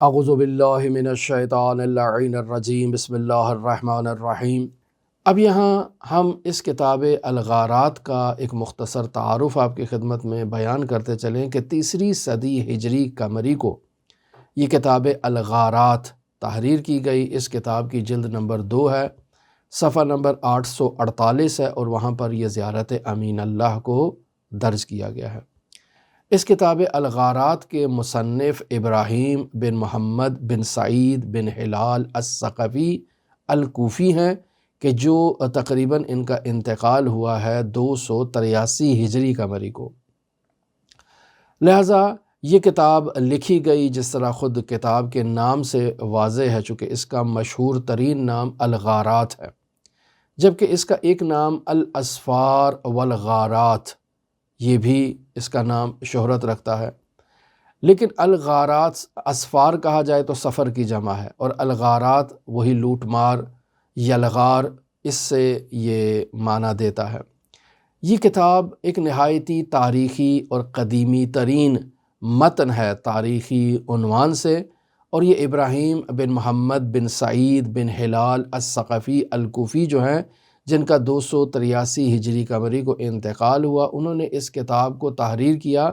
اعوذ باللہ من الشیطان اللعین الرجیم، بسم اللہ الرحمن الرحیم۔ اب یہاں ہم اس کتاب الغارات کا ایک مختصر تعارف آپ کی خدمت میں بیان کرتے چلیں کہ تیسری صدی ہجری قمری کو یہ کتاب الغارات تحریر کی گئی۔ اس کتاب کی جلد نمبر 2 ہے، صفحہ نمبر 848 ہے، اور وہاں پر یہ زیارت امین اللہ کو درج کیا گیا ہے۔ اس کتاب الغارات کے مصنف ابراہیم بن محمد بن سعید بن ہلال الثقفی الکوفی ہیں کہ جو تقریباً ان کا انتقال ہوا ہے 283 ہجری قمری کو۔ لہٰذا یہ کتاب لکھی گئی جس طرح خود کتاب کے نام سے واضح ہے، چونکہ اس کا مشہور ترین نام الغارات ہے، جبکہ اس کا ایک نام الاسفار والغارات یہ بھی اس کا نام شہرت رکھتا ہے۔ لیکن الغارات اسفار کہا جائے تو سفر کی جمع ہے، اور الغارات وہی لوٹ مار، یلغار، اس سے یہ معنی دیتا ہے۔ یہ کتاب ایک نہایتی تاریخی اور قدیمی ترین متن ہے تاریخی عنوان سے، اور یہ ابراہیم بن محمد بن سعید بن ہلال الثقفی الکوفی جو ہیں، جن کا 283 ہجری قمری کو انتقال ہوا، انہوں نے اس کتاب کو تحریر کیا،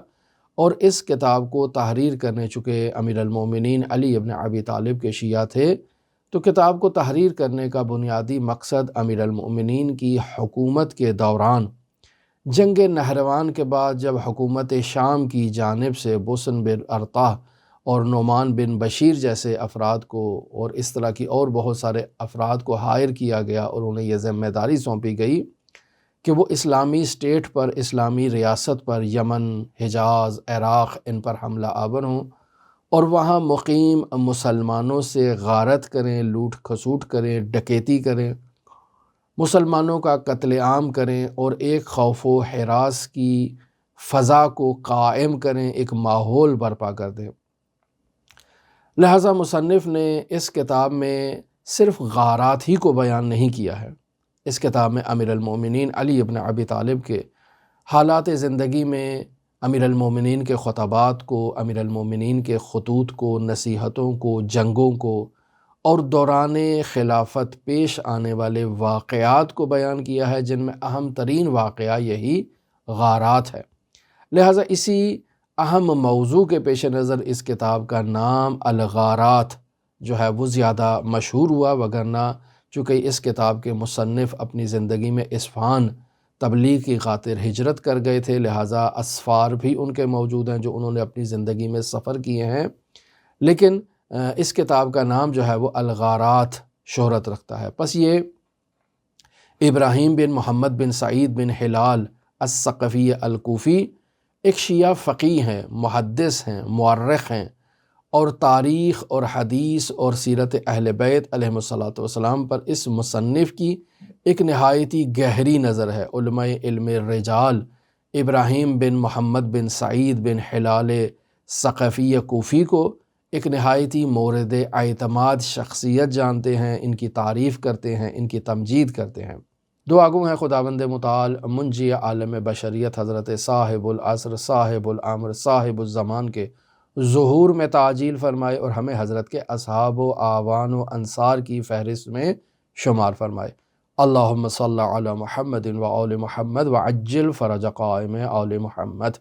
اور اس کتاب کو تحریر کرنے چکے امیر المومنین علی ابن ابی طالب کے شیعہ تھے۔ تو کتاب کو تحریر کرنے کا بنیادی مقصد امیر المومنین کی حکومت کے دوران جنگ نہروان کے بعد جب حکومت شام کی جانب سے بوسن بن ارطاح اور نعمان بن بشیر جیسے افراد کو اور اس طرح کی اور بہت سارے افراد کو ہائر کیا گیا، اور انہیں یہ ذمہ داری سونپی گئی کہ وہ اسلامی اسٹیٹ پر، اسلامی ریاست پر، یمن، حجاز، عراق، ان پر حملہ آور ہوں، اور وہاں مقیم مسلمانوں سے غارت کریں، لوٹ کھسوٹ کریں، ڈکیتی کریں، مسلمانوں کا قتل عام کریں، اور ایک خوف و ہراس کی فضا کو قائم کریں، ایک ماحول برپا کر دیں۔ لہٰذا مصنف نے اس کتاب میں صرف غارات ہی کو بیان نہیں کیا ہے، اس کتاب میں امیر المومنین علی ابن ابی طالب کے حالات زندگی میں، امیر المومنین کے خطبات کو، امیر المومنین کے خطوط کو، نصیحتوں کو، جنگوں کو، اور دوران خلافت پیش آنے والے واقعات کو بیان کیا ہے، جن میں اہم ترین واقعہ یہی غارات ہے۔ لہٰذا اسی اہم موضوع کے پیش نظر اس کتاب کا نام الغارات جو ہے وہ زیادہ مشہور ہوا، وگرنہ چونکہ اس کتاب کے مصنف اپنی زندگی میں اصفہان تبلیغ کی خاطر ہجرت کر گئے تھے، لہٰذا اسفار بھی ان کے موجود ہیں جو انہوں نے اپنی زندگی میں سفر کیے ہیں، لیکن اس کتاب کا نام جو ہے وہ الغارات شہرت رکھتا ہے۔ پس یہ ابراہیم بن محمد بن سعید بن ہلال الثقفی الکوفی ایک شیعہ فقیہ ہیں، محدث ہیں، مورخ ہیں، اور تاریخ اور حدیث اور سیرت اہل بیت علیہم الصلاۃ والسلام پر اس مصنف کی ایک نہایتی گہری نظر ہے۔ علماء علم رجال ابراہیم بن محمد بن سعید بن ہلال ثقفی کوفی کو ایک نہایتی مورد اعتماد شخصیت جانتے ہیں، ان کی تعریف کرتے ہیں، ان کی تمجید کرتے ہیں۔ دعا گو ہیں خداوند متعال منجی عالم بشریت حضرت صاحب العصر، صاحب الامر، صاحب الزمان کے ظہور میں تعجیل فرمائے، اور ہمیں حضرت کے اصحاب و اعوان و انصار کی فہرست میں شمار فرمائے۔ اللہم صلی علی محمد و آل محمد وعجل فرج قائم آل محمد۔